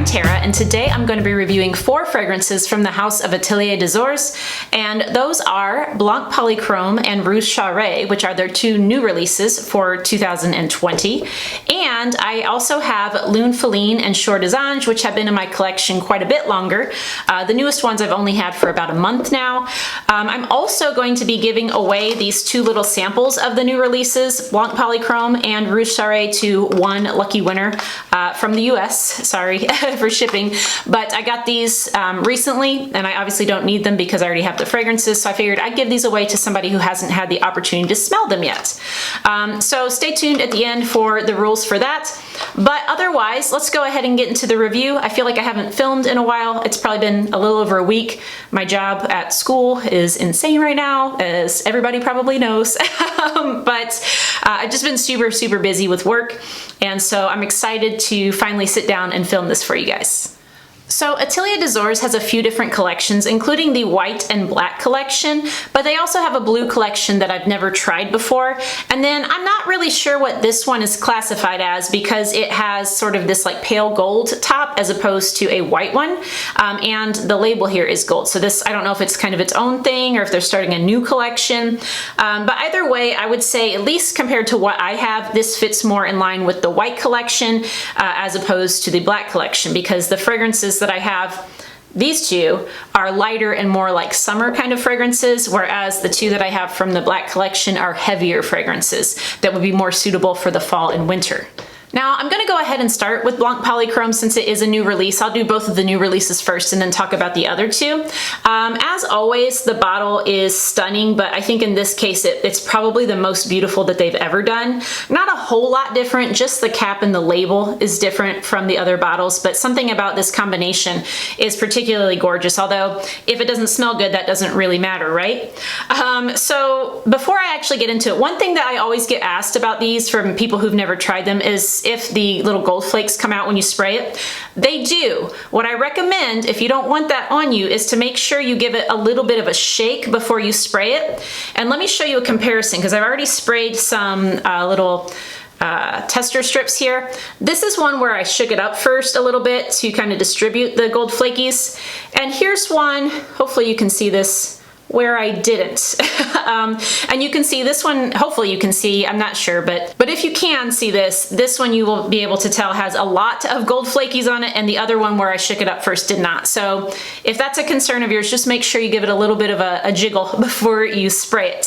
Tara, and today I'm going to be reviewing 4 fragrances from the house of Atelier des Anges, and those are Blanc Polychrome and Rouge Saray, which are their 2 new releases for 2020. And I also have Lune Feline and Choeur Des Anges, which have been in my collection quite a bit longer. The newest ones I've only had for about a month now. I'm also going to be giving away these 2 little samples of the new releases, Blanc Polychrome and Rouge Saray, to one lucky winner from the US. Sorry for shipping, but I got these recently, and I obviously don't need them because I already have the fragrances, so I figured I'd give these away to somebody who hasn't had the opportunity to smell them yet. So stay tuned at the end for the rules for that. But otherwise, let's go ahead and get into the review. I feel like I haven't filmed in a while. It's probably been a little over a week. My job at school is insane right now, as everybody probably knows. But I've just been super busy with work, and so I'm excited to finally sit down and film this for you guys. So Atelier des Anges has a few different collections, including the white and black collection, but they also have a blue collection that I've never tried before. And then I'm not really sure what this one is classified as because it has sort of this like pale gold top as opposed to a white one. And the label here is gold. So this, I don't know if it's kind of its own thing or if they're starting a new collection. But either way, I would say, at least compared to what I have, this fits more in line with the white collection as opposed to the black collection, because the fragrances that I have, these 2, are lighter and more like summer kind of fragrances, whereas the 2 that I have from the black collection are heavier fragrances that would be more suitable for the fall and winter. Now, I'm going to go ahead and start with Blanc Polychrome since it is a new release. I'll do both of the new releases first and then talk about the other 2. As always, the bottle is stunning, but I think in this case it's probably the most beautiful that they've ever done. Not a whole lot different, just the cap and the label is different from the other bottles, but something about this combination is particularly gorgeous, although if it doesn't smell good, that doesn't really matter, right? So before I actually get into it, one thing that I always get asked about these from people who've never tried them is if the little gold flakes come out when you spray it. They do. What I recommend, if you don't want that on you, is to make sure you give it a little bit of a shake before you spray it. And let me show you a comparison, because I've already sprayed some little tester strips here. This is one where I shook it up first a little bit to kind of distribute the gold flakies. And here's one, hopefully you can see this, where I didn't. And you can see this one, hopefully you can see, I'm not sure, but if you can see this one you will be able to tell has a lot of gold flakies on it, and the other one where I shook it up first did not. So if that's a concern of yours, just make sure you give it a little bit of a jiggle before you spray it.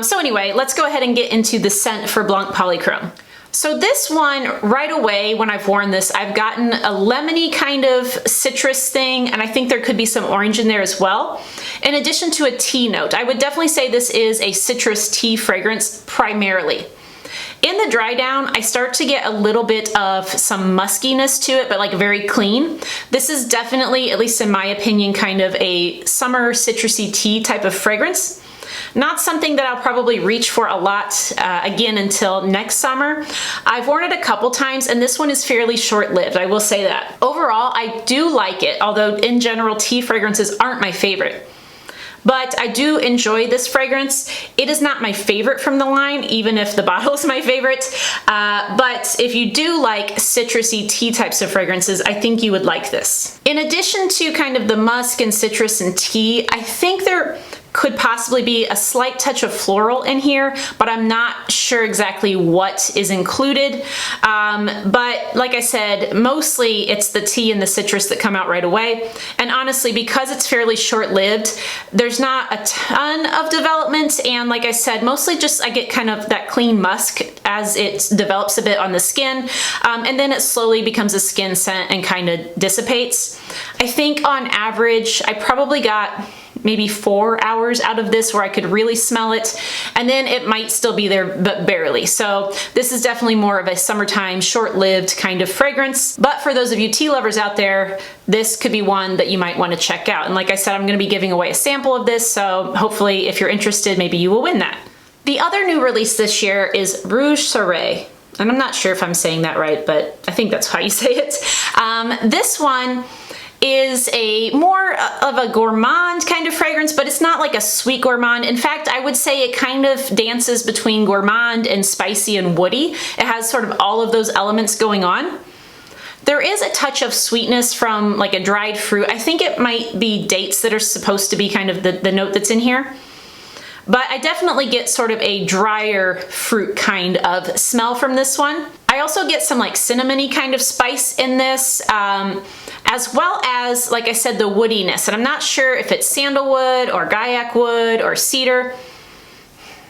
So anyway, let's go ahead and get into the scent for Blanc Polychrome. So this one, right away when I've worn this, I've gotten a lemony kind of citrus thing, and I think there could be some orange in there as well, in addition to a tea note. I would definitely say this is a citrus tea fragrance primarily. In the dry down, I start to get a little bit of some muskiness to it, but like very clean. This is definitely, at least in my opinion, kind of a summer citrusy tea type of fragrance. Not something that I'll probably reach for a lot again until next summer. I've worn it a couple times, and this one is fairly short-lived, I will say that. Overall, I do like it, although in general tea fragrances aren't my favorite. But I do enjoy this fragrance. It is not my favorite from the line, even if the bottle is my favorite. But if you do like citrusy tea types of fragrances, I think you would like this. In addition to kind of the musk and citrus and tea, I think there could possibly be a slight touch of floral in here, but I'm not sure exactly what is included. But like I said, mostly it's the tea and the citrus that come out right away. And honestly, because it's fairly short-lived, there's not a ton of development. And like I said, mostly just I get kind of that clean musk as it develops a bit on the skin. And then it slowly becomes a skin scent and kind of dissipates. I think on average, I probably got maybe 4 hours out of this where I could really smell it, and then it might still be there, but barely. So this is definitely more of a summertime, short-lived kind of fragrance. But for those of you tea lovers out there, this could be one that you might want to check out. And like I said, I'm going to be giving away a sample of this, so hopefully if you're interested, maybe you will win that. The other new release this year is Rouge Saray. And I'm not sure if I'm saying that right, but I think that's how you say it. This one is a more of a gourmand kind of fragrance, but it's not like a sweet gourmand. In fact, I would say it kind of dances between gourmand and spicy and woody. It has sort of all of those elements going on. There is a touch of sweetness from like a dried fruit. I think it might be dates that are supposed to be kind of the note that's in here. But I definitely get sort of a drier fruit kind of smell from this one. I also get some like cinnamony kind of spice in this, as well as, like I said, the woodiness. And I'm not sure if it's sandalwood or guaiac wood or cedar.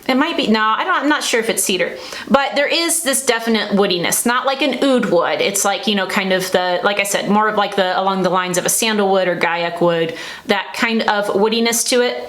It might be, no, I'm not sure if it's cedar, but there is this definite woodiness, not like an oud wood. It's like, you know, kind of the, like I said, more of like along the lines of a sandalwood or guaiac wood, that kind of woodiness to it.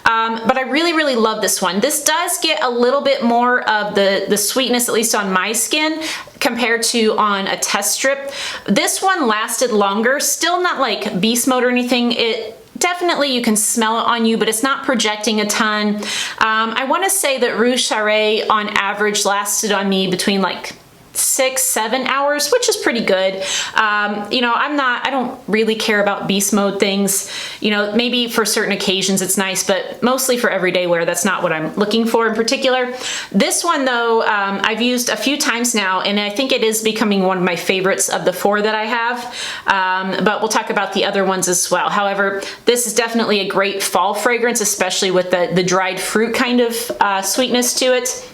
But I really, really love this one. This does get a little bit more of the sweetness, at least on my skin, compared to on a test strip. This one lasted longer, still not like beast mode or anything. It definitely, you can smell it on you, but it's not projecting a ton. I want to say that Rouge Saray on average lasted on me between like 6-7 hours, which is pretty good. You know, I don't really care about beast mode things. You know, maybe for certain occasions it's nice, but mostly for everyday wear, that's not what I'm looking for in particular. This one though, I've used a few times now, and I think it is becoming one of my favorites of the 4 that I have. But we'll talk about the other ones as well. However, this is definitely a great fall fragrance, especially with the dried fruit kind of sweetness to it.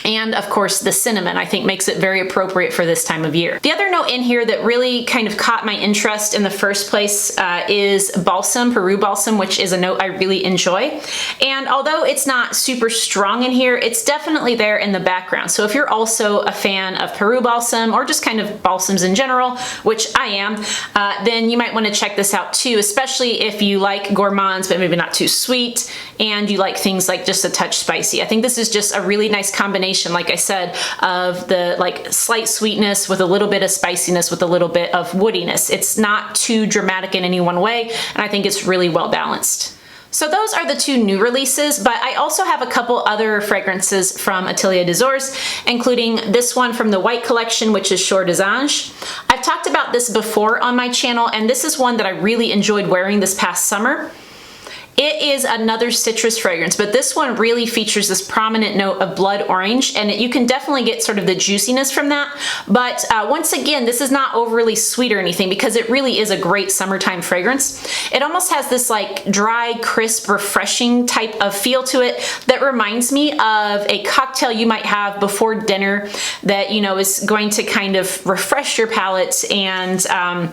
And of course the cinnamon, I think, makes it very appropriate for this time of year. The other note in here that really kind of caught my interest in the first place is balsam, Peru balsam, which is a note I really enjoy. And although it's not super strong in here, it's definitely there in the background. So if you're also a fan of Peru balsam or just kind of balsams in general, which I am, then you might want to check this out too, especially if you like gourmands but maybe not too sweet, and you like things like just a touch spicy. I think this is just a really nice combination, like I said, of the like slight sweetness with a little bit of spiciness with a little bit of woodiness. It's not too dramatic in any one way, and I think it's really well balanced. So those are the 2 new releases, but I also have a couple other fragrances from Atelier des Anges, including this one from the white collection, which is Choeur Des Anges. I've talked about this before on my channel, and this is one that I really enjoyed wearing this past summer. It is another citrus fragrance, but this one really features this prominent note of blood orange, and you can definitely get sort of the juiciness from that. But once again, this is not overly sweet or anything, because it really is a great summertime fragrance. It almost has this like dry, crisp, refreshing type of feel to it that reminds me of a cocktail you might have before dinner that, you know, is going to kind of refresh your palate and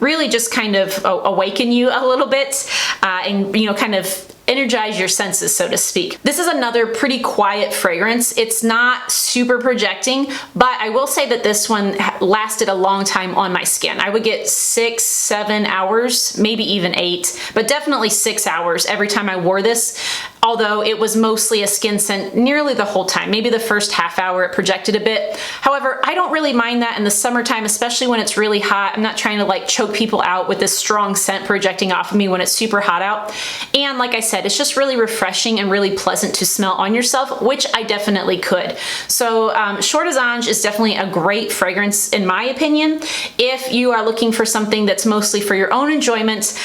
really just kind of awaken you a little bit and, you know, kind of energize your senses, so to speak. This is another pretty quiet fragrance. It's not super projecting, but I will say that this one lasted a long time on my skin. I would get 6-7 hours, maybe even 8, but definitely 6 hours every time I wore this. Although it was mostly a skin scent nearly the whole time. Maybe the first half hour it projected a bit. However, I don't really mind that in the summertime, especially when it's really hot. I'm not trying to like choke people out with this strong scent projecting off of me when it's super hot out. And like I said, it's just really refreshing and really pleasant to smell on yourself, which I definitely could. So Choeur Des Anges is definitely a great fragrance in my opinion. If you are looking for something that's mostly for your own enjoyment,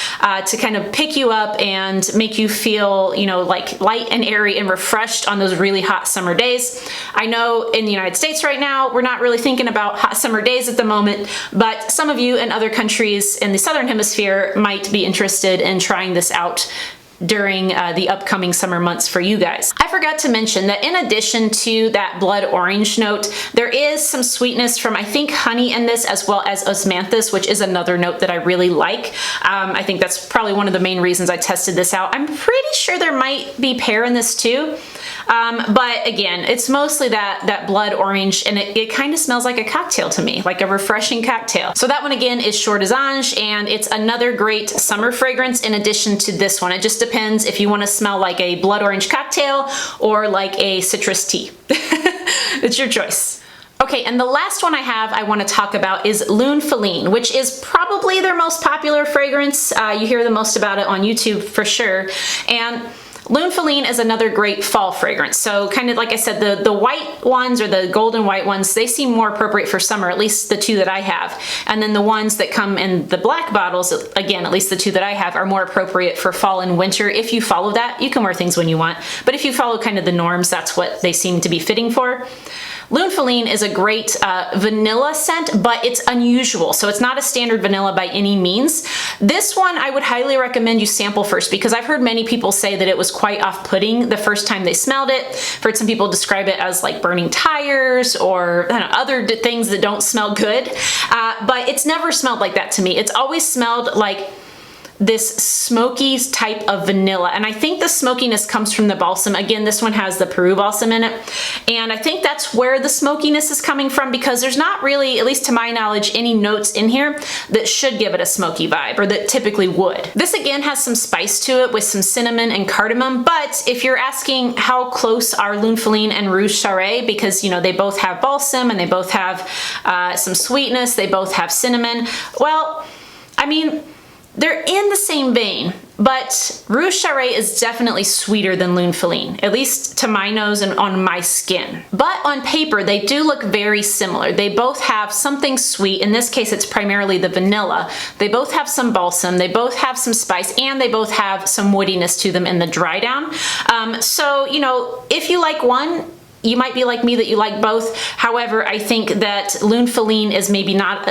to kind of pick you up and make you feel, you know, like light and airy and refreshed on those really hot summer days. I know in the United States right now, we're not really thinking about hot summer days at the moment, but some of you in other countries in the Southern Hemisphere might be interested in trying this out during the upcoming summer months for you guys. I forgot to mention that in addition to that blood orange note, there is some sweetness from, I think, honey in this, as well as osmanthus, which is another note that I really like. I think that's probably one of the main reasons I tested this out. I'm pretty sure there might be pear in this too. But again, it's mostly that blood orange, and it kind of smells like a cocktail to me, like a refreshing cocktail. So that one again is Choeur Des Anges, and it's another great summer fragrance in addition to this one. It just depends if you want to smell like a blood orange cocktail or like a citrus tea. It's your choice. Okay, and the last one I want to talk about is Lune Feline, which is probably their most popular fragrance. You hear the most about it on YouTube for sure. And Lune Feline is another great fall fragrance. So kind of like I said, the white ones or the golden white ones, they seem more appropriate for summer, at least the 2 that I have. And then the ones that come in the black bottles, again, at least the 2 that I have, are more appropriate for fall and winter. If you follow that, you can wear things when you want. But if you follow kind of the norms, that's what they seem to be fitting for. Lune Feline is a great vanilla scent, but it's unusual. So it's not a standard vanilla by any means. This one I would highly recommend you sample first because I've heard many people say that it was quite off-putting the first time they smelled it. I've heard some people describe it as like burning tires or other things that don't smell good, but it's never smelled like that to me. It's always smelled like this smoky type of vanilla, and I think the smokiness comes from the balsam. Again, this one has the Peru balsam in it, and I think that's where the smokiness is coming from because there's not really, at least to my knowledge, any notes in here that should give it a smoky vibe or that typically would. This again has some spice to it with some cinnamon and cardamom, but if you're asking how close are Lune Feline and Rouge Saray, because you know they both have balsam and they both have some sweetness, they both have cinnamon, well, I mean, they're in the same vein, but Rouge Saray is definitely sweeter than Lune Feline, at least to my nose and on my skin. But on paper, they do look very similar. They both have something sweet. In this case, it's primarily the vanilla. They both have some balsam, they both have some spice, and they both have some woodiness to them in the dry down. So, you know, if you like one, you might be like me that you like both. However, I think that Lune Feline is maybe not,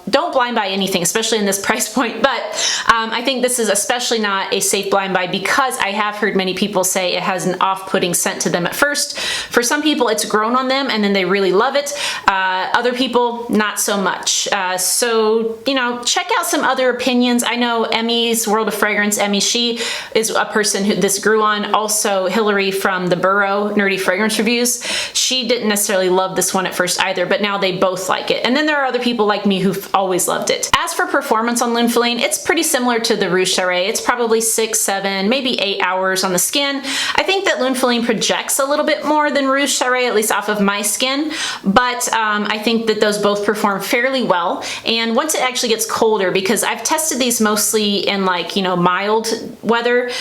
don't blind buy anything, especially in this price point, but I think this is especially not a safe blind buy because I have heard many people say it has an off-putting scent to them at first. For some people, it's grown on them and then they really love it. Other people, not so much. So, you know, check out some other opinions. I know Emmy's World of Fragrance, Emmy, she is a person who this grew on. Also, Hillary from the Burrow Nerdy Fragrance Reviews. She didn't necessarily love this one at first either, but now they both like it. And then there are other people like me who've always loved it. As for performance on Lune Feline, it's pretty similar to the Rouge Saray. It's probably 6, 7, maybe 8 hours on the skin. I think that Lune Feline projects a little bit more than Rouge Saray, at least off of my skin, but I think that those both perform fairly well. And once it actually gets colder, because I've tested these mostly in like, you know, mild weather,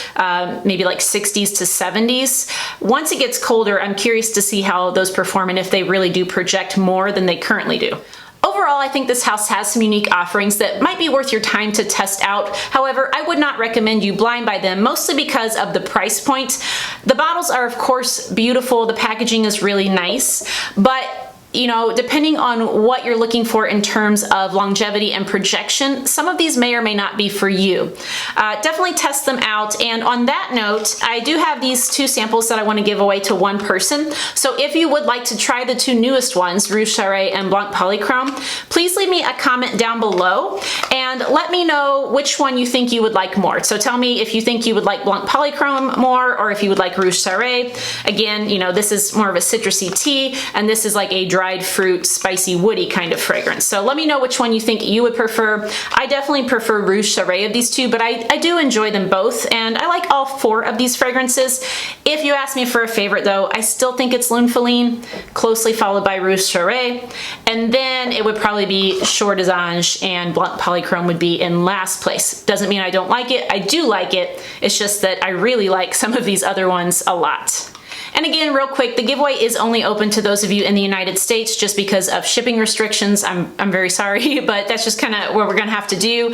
maybe like 60s to 70s. Once it gets colder, I'm curious to see how those perform and if they really do project more than they currently do. Overall, I think this house has some unique offerings that might be worth your time to test out. However, I would not recommend you blind buy them, mostly because of the price point. The bottles are, of course, beautiful. The packaging is really nice, but you know, depending on what you're looking for in terms of longevity and projection, some of these may or may not be for you. Definitely test them out. And on that note, I do have these 2 samples that I want to give away to one person. So if you would like to try the 2 newest ones, Rouge Saray and Blanc Polychrome, please leave me a comment down below and let me know which one you think you would like more. So tell me if you think you would like Blanc Polychrome more or if you would like Rouge Saray. Again, you know, this is more of a citrusy tea and this is like a dried fruit, spicy, woody kind of fragrance. So let me know which one you think you would prefer. I definitely prefer Rouge Saray of these 2, but I do enjoy them both, and I like all 4 of these fragrances. If you ask me for a favorite though, I still think it's Lune Feline, closely followed by Rouge Saray, and then it would probably be Choeur Des Anges and Blanc Polychrome would be in last place. Doesn't mean I don't like it. I do like it. It's just that I really like some of these other ones a lot. And again, real quick, the giveaway is only open to those of you in the United States just because of shipping restrictions. I'm very sorry, but that's just kind of what we're gonna have to do.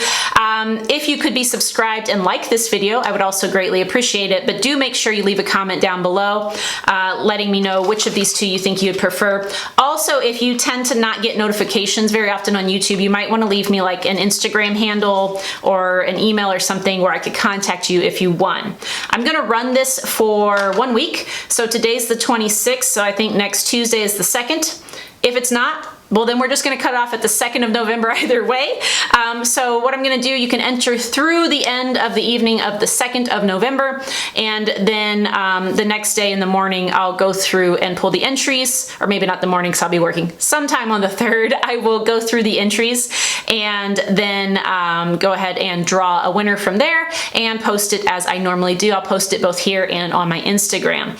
If you could be subscribed and like this video, I would also greatly appreciate it, but do make sure you leave a comment down below letting me know which of these 2 you think you'd prefer. Also, if you tend to not get notifications very often on YouTube, you might want to leave me like an Instagram handle or an email or something where I could contact you if you won. I'm gonna run this for 1 week, so today's the 26th, so I think next Tuesday is the 2nd. If it's not, well, then we're just going to cut off at the 2nd of November either way. So what I'm going to do, you can enter through the end of the evening of the 2nd of November, and then the next day in the morning, I'll go through and pull the entries, or maybe not the morning because I'll be working. Sometime on the 3rd, I will go through the entries and then go ahead and draw a winner from there and post it as I normally do. I'll post it both here and on my Instagram.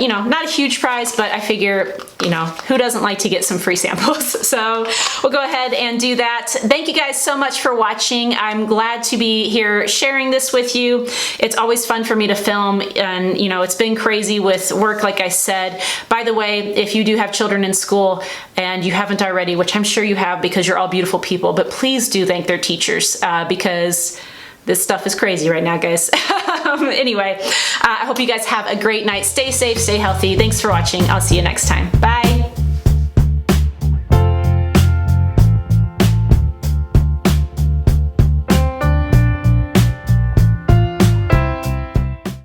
You know, not a huge prize, but I figure, you know, who doesn't like to get some free samples? So we'll go ahead and do that. Thank you guys so much for watching. I'm glad to be here sharing this with you. It's always fun for me to film, and you know, it's been crazy with work, like I said. By the way, if you do have children in school and you haven't already, which I'm sure you have because you're all beautiful people, but please do thank their teachers because this stuff is crazy right now, guys. Anyway, I hope you guys have a great night. Stay safe, stay healthy. Thanks for watching. I'll see you next time. Bye.